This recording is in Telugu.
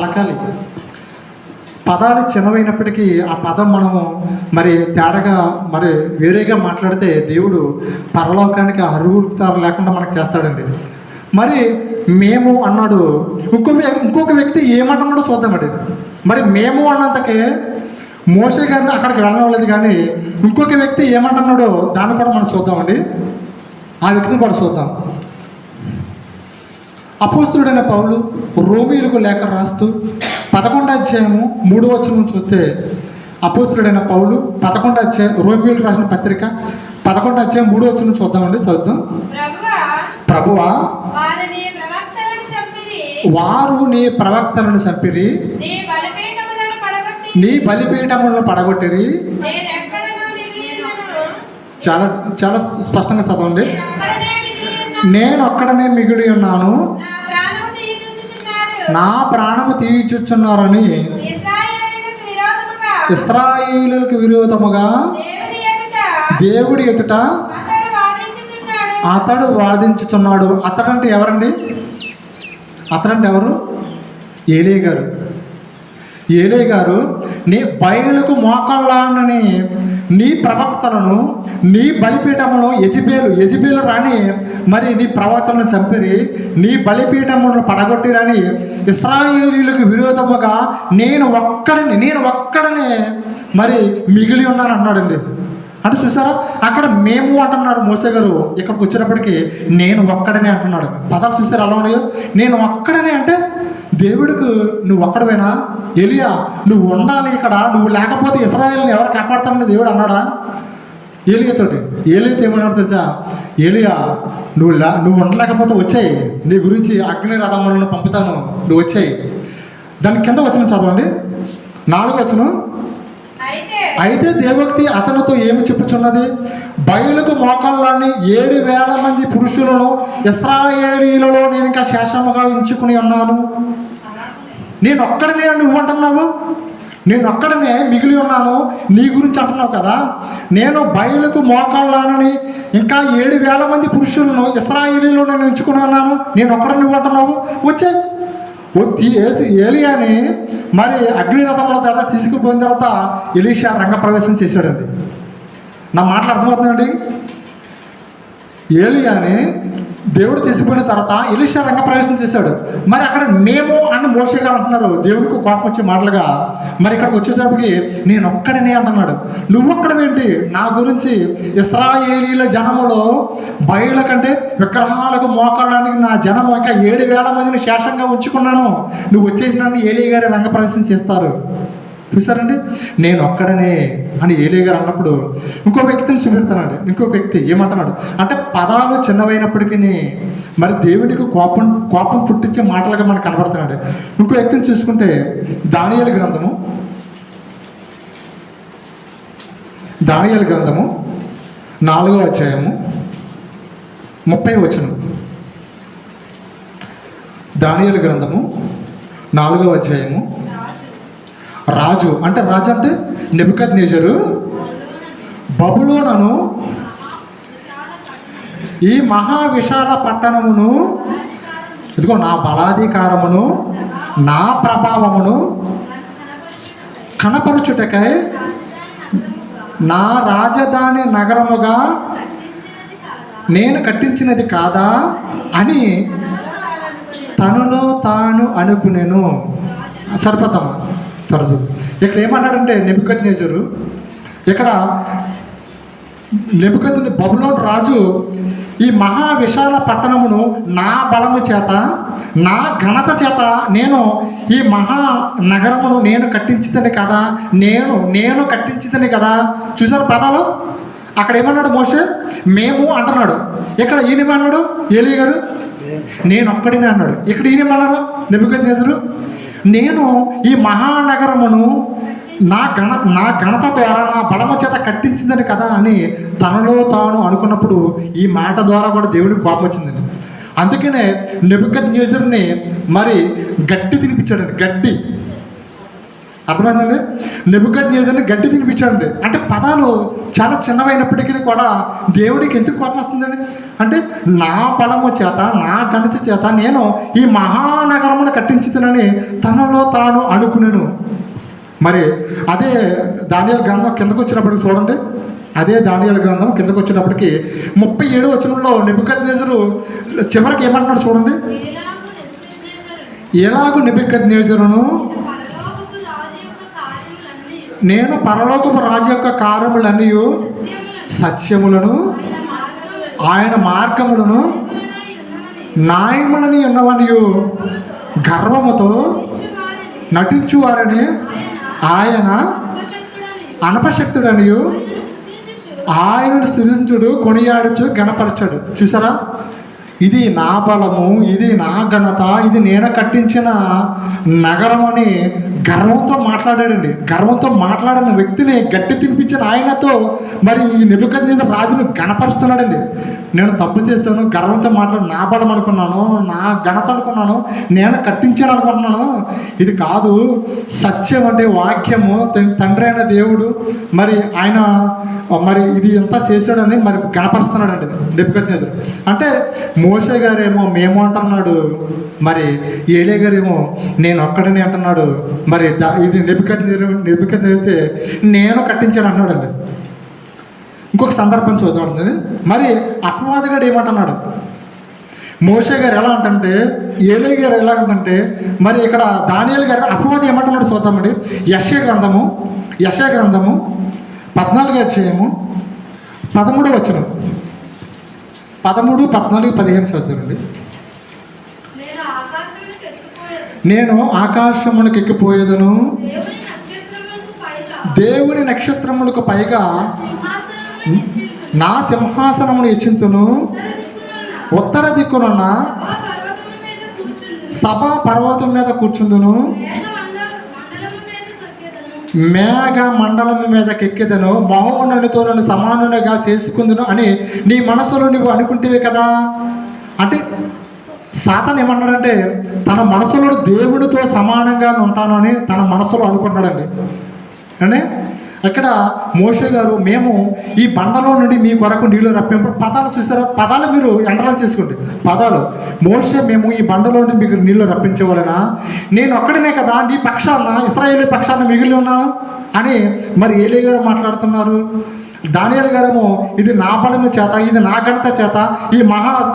పలకాలి. పదాలు చిన్నవైనప్పటికీ ఆ పదం మనము మరి తేడాగా మరి వేరేగా మాట్లాడితే దేవుడు పరలోకానికి అర్హత లేకుండా మనకు చేస్తాడండి. మరి మేము అన్నాడు. ఇంకొక వ్యక్తి ఏమంటున్నాడో చూద్దామండి. మరి మేము అన్నంతకే మోషే గారిని అక్కడికి వెళ్ళలేదు, కానీ ఇంకొక వ్యక్తి ఏమంటున్నాడో దాన్ని కూడా మనం చూద్దామండి. ఆ వ్యక్తిని కూడా చూద్దాం. అపోస్తలుడైన పౌలు రోమీయులకు లేఖ రాస్తూ 11వ అధ్యాయము 3వ వచనం చూస్తే, అపోస్తలుడైన పౌలు 11వ అధ్యాయం రోమీయులకు రాసిన పత్రిక 11వ అధ్యాయం 3వ వచనం చూద్దామండి, చదువుతాం. ప్రభువా, వారు నీ ప్రవక్తలను చంపిరి, నీ బలిపీఠములను పడగొట్టిరి. చాలా చాలా స్పష్టంగా చదవండి. నేను ఒక్కడనే మిగిలి ఉన్నాను, నా ప్రాణము తీయుచుచున్నారని ఇశ్రాయేలులకు విరోధముగా దేవుడి ఎదుట అతడు వాదించుచున్నాడు. అతడంటే ఎవరండి? అతడంటే ఎవరు? ఏలీ గారు. ఏలీ గారు నీ బయలుకు మోకాళ్ళని నీ ప్రవక్తలను, నీ బలిపీఠమును యెజబేలు రాని మరి నీ ప్రవక్తలను చంపిరి, నీ బలిపీఠమును పడగొట్టిరని ఇశ్రాయేలీయులకు విరోధముగా నేను ఒక్కడనే మరి మిగిలి ఉన్నాను అన్నాడండి. అంటే చూసారా, అక్కడ మేము అంటున్నారు మోసే గారు, ఇక్కడికి వచ్చేటప్పటికి నేను ఒక్కడనే అంటున్నాడు. పదాలు చూసారు ఎలా ఉన్నాయో. నేను ఒక్కడనే అంటే దేవుడికి నువ్వు ఒక్కడవేనా? ఎలియా నువ్వు ఉండాలి ఇక్కడ, నువ్వు లేకపోతే ఇశ్రాయేలుని ఎవరు కాపాడుతానని దేవుడు అన్నాడా ఏలియాతోటి? ఏలియాతో ఏమన్నాడు తెలుసా? ఏలియా నువ్వు ఉండలేకపోతే వచ్చాయి, నీ గురించి అగ్ని రథములను పంపుతాను, నువ్వు వచ్చాయి. దాని కింద వచనం చదవండి, 4వ వచనం. అయితే దేవోక్తి అతనితో ఏమి చెప్పుచున్నది? బయలుకు మోకాళ్ళని 7,000 మంది పురుషులను ఇశ్రాయేలీయులలో నేను ఇంకా శేషముగా ఉంచుకుని ఉన్నాను. నేను ఒక్కడనే నువ్వు అంటున్నావు, నేను ఒక్కడనే మిగిలి ఉన్నాను నీ గురించి అంటున్నావు కదా. నేను బయలుకు మోకాళ్ళని ఇంకా 7,000 మంది పురుషులను ఇశ్రాయేలీయులలో నేను ఉంచుకుని ఉన్నాను, నేను ఒక్కడనే నువ్వు అంటున్నావు. వచ్చే ఏలియాని మరి అగ్నిరథముల చేత తీసుకుపోయిన తర్వాత ఎలీషా రంగప్రవేశం చేశాడండి. నా మాటలు అర్థమవుతుందండి. ఏలియాని దేవుడు తీసుకుపోయిన తర్వాత ఎలీషా రంగప్రవేశం చేశాడు. మరి అక్కడ మేము అని మోషే గారు అంటున్నారు, దేవుడికి కోపం వచ్చే మాటలుగా. మరి ఇక్కడికి వచ్చేటప్పటికి నేను ఒక్కడనే అంటున్నాడు. నువ్వొక్కడమేంటి? నా గురించి ఇశ్రాయేలీల జనములో బయల కంటే విగ్రహాలకు మోకాళ్ళడానికి నా జనము ఇంకా 7,000 మందిని శేషంగా ఉంచుకున్నాను, నువ్వు వచ్చేసినాన్ని ఏలీ గారి రంగప్రవేశం చేస్తారు. చూసారండి, నేను ఒక్కడనే అని ఏలీ గారు అన్నప్పుడు ఇంకో వ్యక్తిని చూపెడతానండి. ఇంకో వ్యక్తి ఏమంటున్నాడు అంటే, పదాలు చిన్నవైనప్పటికీ మరి దేవునికి కోపం పుట్టించే మాటలుగా మనకు కనబడుతున్నాడు. ఇంకో వ్యక్తిని చూసుకుంటే దానియేలు గ్రంథము 4వ అధ్యాయము 30వ వచనం. దానియేలు గ్రంథము 4వ అధ్యాయము. రాజు అంటే నెబుకద్నెజరు బబులోనును ఈ మహావిశాల పట్టణమును ఇదిగో నా బలాధికారమును నా ప్రభావమును కనపరుచుటకై నా రాజధాని నగరముగా నేను కట్టించినది కాదా అని తనలో తాను అనుకునేను. సరిపోతామా? తరదు. ఇక్కడ ఏమన్నాడంటే నెబుకద్నెజరు, ఇక్కడ బబులోను రాజు ఈ మహావిశాల పట్టణమును నా బలము చేత, నా ఘనత చేత నేను ఈ మహానగరమును నేను కట్టించితని కదా, నేను కట్టించితని కదా. చూసారు పదాలు? అక్కడ ఏమన్నాడు మోషే? మేము అంటున్నాడు. ఇక్కడ ఈయనేమన్నాడు ఏలీ గారు? నేను ఒక్కడినే అన్నాడు. ఇక్కడ ఈయనేమన్నారు నెబుకద్నెజరు? నేను ఈ మహానగరమును నా ఘనత ద్వారా నా బలము చేత కట్టించిందని కదా అని తనలో తాను అనుకున్నప్పుడు ఈ మాట ద్వారా కూడా దేవుడికి కోపం వచ్చిందండి. అందుకనే నెబుకద్నెజరుని మరి గడ్డి తినిపించాడండి. గడ్డి అర్థమైందండి. నెబుకద్నెజరుని గడ్డి తినిపించాడండి. అంటే పదాలు చాలా చిన్నవైనప్పటికీ కూడా దేవుడికి ఎందుకు కోపం వస్తుందండి అంటే, నా బలము చేత నా ఘనత చేత నేను ఈ మహానగరమును కట్టించుతానని తనలో తాను అనుకునేను. మరి అదే దానియేలు గ్రంథం కిందకు వచ్చినప్పటికి చూడండి, అదే దానియేలు గ్రంథం కిందకు వచ్చేటప్పటికి 37వ వచనంలో నెబుకద్నెజరు చివరికి ఏమంటున్నాడు చూడండి. ఎలాగూ నెబుకద్నెజరును నేను పరలోకపు రాజు యొక్క కార్యములన్నీ సత్యములను ఆయన మార్గములను న్యాయములని ఉన్నవనియు గర్వముతో నటించువారని ఆయన అనపశక్తుడనియు ఆయనను స్తుతించుడు కొనియాడుచు గణపరచడు. చూసారా, ఇది నా బలము, ఇది నా ఘనత, ఇది నేను కట్టించిన నగరం అని గర్వంతో మాట్లాడాడండి. గర్వంతో మాట్లాడిన వ్యక్తిని గట్టి తినిపించిన ఆయనతో మరి ఈ నెబుకద్నెజరు రాజును గణపరుస్తున్నాడండి. నేను తప్పు చేశాను, గర్వంతో మాట్లాడి నా బలం అనుకున్నాను, నా ఘనత అనుకున్నాను, నేను కట్టించాను అనుకుంటున్నాను. ఇది కాదు, సత్యం అంటే వాక్యము, తండ్రి అయిన దేవుడు మరి ఆయన మరి ఇది ఎంత చేశాడని మరి గణపరుస్తున్నాడండి నెబుకద్నెజరు. అంటే మోషే గారేమో మేము అంటున్నాడు, మరి ఏలే గారేమో నేను ఒక్కడని అంటున్నాడు. మరి ఇది నెబుకద్నెజరు నేను కట్టించాను అన్నాడండి. ఇంకొక సందర్భం చూద్దాం. మరి అపవాదిగాడు ఏమంటున్నాడు, మోషే గారు ఎలా అంటే, ఏలే గారు ఎలా అంటే, మరి ఇక్కడ దానియేలు గారు అపవాది ఏమంటున్నాడు చూద్దామండి. యెషయా గ్రంథము 14వ అధ్యాయము 13వ వచనం, 13, 14, 15 చదువుతానండి. నేను ఆకాశమునకు ఎక్కిపోయేదను, దేవుని నక్షత్రములకు పైగా నా సింహాసనమును హెచ్చింతును, ఉత్తర దిక్కునున్న సభా పర్వతం మీద కూర్చుందును, మేఘ మండలము మీద కెక్కెదను, మహోన్నతునితో నన్ను సమానునిగా చేసుకుందును అని నీ మనసులో నువ్వు అనుకుంటేవే కదా. అంటే సాతాను ఏమన్నాడంటే, తన మనసులో దేవుడితో సమానంగా ఉంటాను అని తన మనసులో అనుకుంటున్నాడండి. అంటే ఇక్కడ మోషే గారు మేము ఈ బండలో నుండి మీ కొరకు నీళ్లు రప్పింపు, పదాలు చూసారా, పదాలు మీరు ఎండలం చేసుకోండి. పదాలు మోషే మేము ఈ బండలో నుండి మీకు నీళ్లు రప్పించవలనా, నేను ఒక్కడనే కదా నీ పక్షాన ఇశ్రాయేలు పక్షాన మిగిలి ఉన్నాను అని మరి ఏలీ గారు మాట్లాడుతున్నారు. దానియేలు గారేమో ఇది నా బలము చేత, ఇది నా ఘనత చేత ఈ మహా